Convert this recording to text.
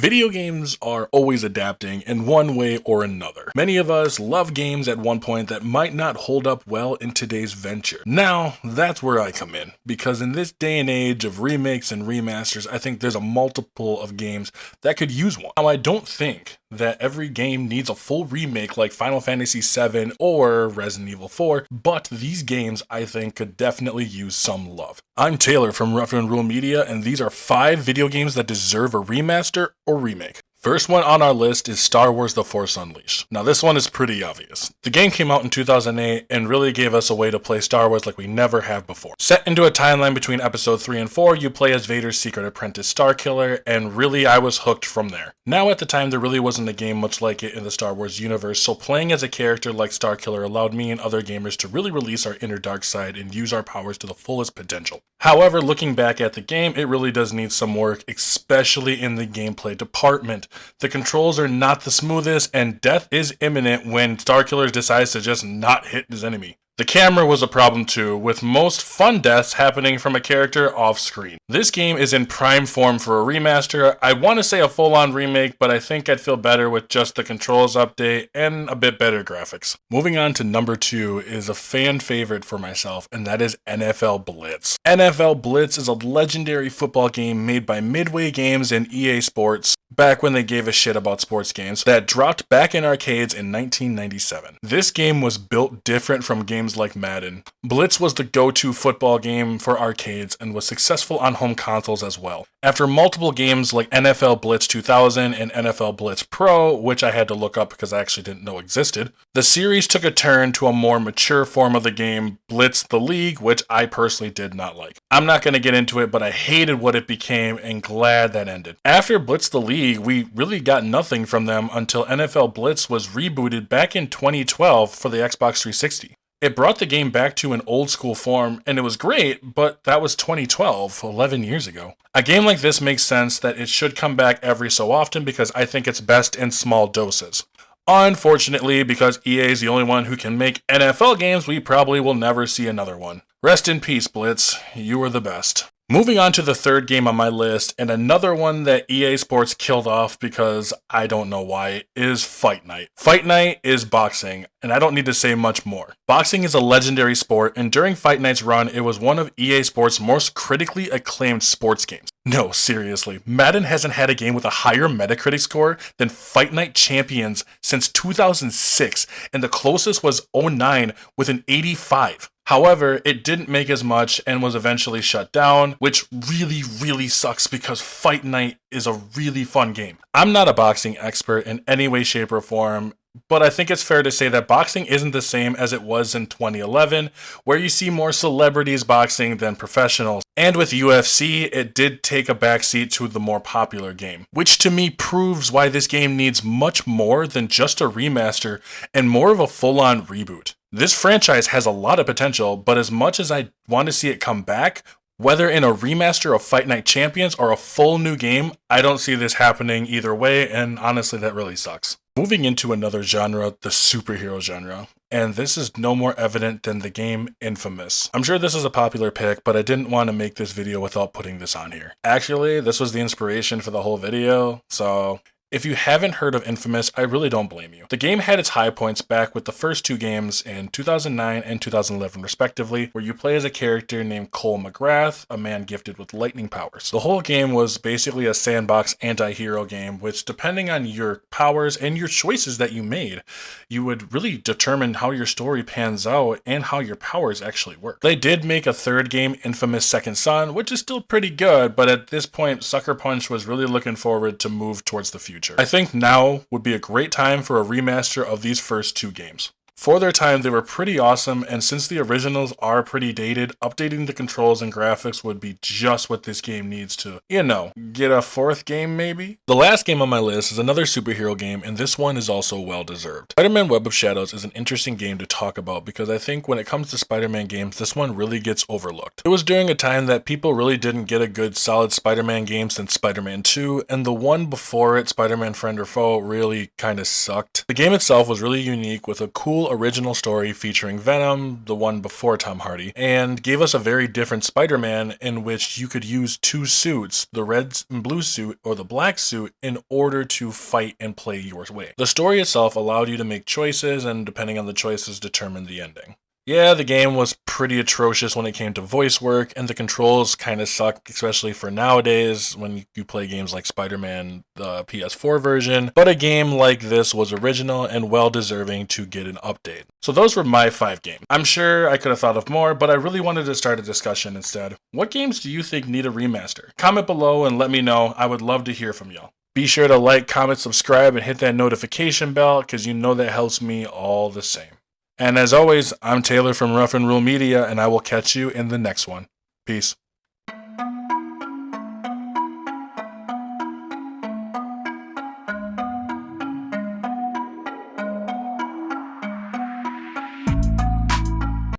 Video games are always adapting in one way or another. Many of us love games at one point that might not hold up well in today's venture. Now, that's where I come in, because in this day and age of remakes and remasters, I think there's a multiple of games that could use one. Now, I don't think that every game needs a full remake like Final Fantasy VII or Resident Evil 4, but these games I think could definitely use some love. I'm Taylor from RufandRuleMedia, and these are 5 video games that deserve a remaster or remake. First one on our list is Star Wars The Force Unleashed. Now this one is pretty obvious. The game came out in 2008 and really gave us a way to play Star Wars like we never have before. Set into a timeline between episode 3 and 4, you play as Vader's secret apprentice Starkiller, and really I was hooked from there. Now at the time there really wasn't a game much like it in the Star Wars universe, so playing as a character like Starkiller allowed me and other gamers to really release our inner dark side and use our powers to the fullest potential. However, looking back at the game, it really does need some work, especially in the gameplay department. The controls are not the smoothest, and death is imminent when Starkiller decides to just not hit his enemy. The camera was a problem too, with most fun deaths happening from a character off screen. This game is in prime form for a remaster. I want to say a full-on remake, but I think I'd feel better with just the controls update and a bit better graphics. Moving on to number 2 is a fan favorite for myself, and that is NFL Blitz. NFL Blitz is a legendary football game made by Midway Games and EA Sports, back when they gave a shit about sports games, that dropped back in arcades in 1997. This game was built different from games like Madden. Blitz was the go-to football game for arcades and was successful on home consoles as well. After multiple games like NFL Blitz 2000 and NFL Blitz Pro, which I had to look up because I actually didn't know existed, the series took a turn to a more mature form of the game, Blitz the League, which I personally did not like. I'm not going to get into it, but I hated what it became and glad that ended. After Blitz the League, we really got nothing from them until NFL Blitz was rebooted back in 2012 for the Xbox 360. It brought the game back to an old school form, and it was great, but that was 2012, 11 years ago. A game like this makes sense that it should come back every so often because I think it's best in small doses. Unfortunately, because EA is the only one who can make NFL games, we probably will never see another one. Rest in peace, Blitz. You were the best. Moving on to the third game on my list, and another one that EA Sports killed off because I don't know why, is Fight Night. Fight Night is boxing, and I don't need to say much more. Boxing is a legendary sport, and during Fight Night's run, it was one of EA Sports' most critically acclaimed sports games. No, seriously, Madden hasn't had a game with a higher Metacritic score than Fight Night Champions since 2006, and the closest was 09 with an 85. However, it didn't make as much and was eventually shut down, which really sucks because Fight Night is a really fun game. I'm not a boxing expert in any way, shape, or form, but I think it's fair to say that boxing isn't the same as it was in 2011, where you see more celebrities boxing than professionals. And with UFC, it did take a backseat to the more popular game, which to me proves why this game needs much more than just a remaster and more of a full-on reboot. This franchise has a lot of potential, but as much as I want to see it come back, whether in a remaster of Fight Night Champions or a full new game, I don't see this happening either way, and honestly that really sucks. Moving into another genre, the superhero genre, and this is no more evident than the game Infamous. I'm sure this is a popular pick, but I didn't want to make this video without putting this on here. Actually, this was the inspiration for the whole video, so if you haven't heard of Infamous, I really don't blame you. The game had its high points back with the first 2 games in 2009 and 2011 respectively, where you play as a character named Cole McGrath, a man gifted with lightning powers. The whole game was basically a sandbox anti-hero game, which depending on your powers and your choices that you made, you would really determine how your story pans out and how your powers actually work. They did make a third game, Infamous Second Son, which is still pretty good, but at this point, Sucker Punch was really looking forward to move towards the future. I think now would be a great time for a remaster of these first 2 games. For their time, they were pretty awesome, and since the originals are pretty dated, updating the controls and graphics would be just what this game needs to, get a 4th game maybe? The last game on my list is another superhero game, and this one is also well deserved. Spider-Man Web of Shadows is an interesting game to talk about because I think when it comes to Spider-Man games, this one really gets overlooked. It was during a time that people really didn't get a good solid Spider-Man game since Spider-Man 2, and the one before it, Spider-Man Friend or Foe, really kinda sucked. The game itself was really unique with a cool full original story featuring Venom, the one before Tom Hardy, and gave us a very different Spider-Man in which you could use two suits, the red and blue suit or the black suit, in order to fight and play your way. The story itself allowed you to make choices, and depending on the choices, determine the ending. Yeah, the game was pretty atrocious when it came to voice work, and the controls kind of suck, especially for nowadays when you play games like Spider-Man, the PS4 version, but a game like this was original and well deserving to get an update. So those were my 5 games. I'm sure I could have thought of more, but I really wanted to start a discussion instead. What games do you think need a remaster? Comment below and let me know. I would love to hear from y'all. Be sure to like, comment, subscribe, and hit that notification bell because you know that helps me all the same. And as always, I'm Taylor from RufandRuleMedia, and I will catch you in the next one. Peace.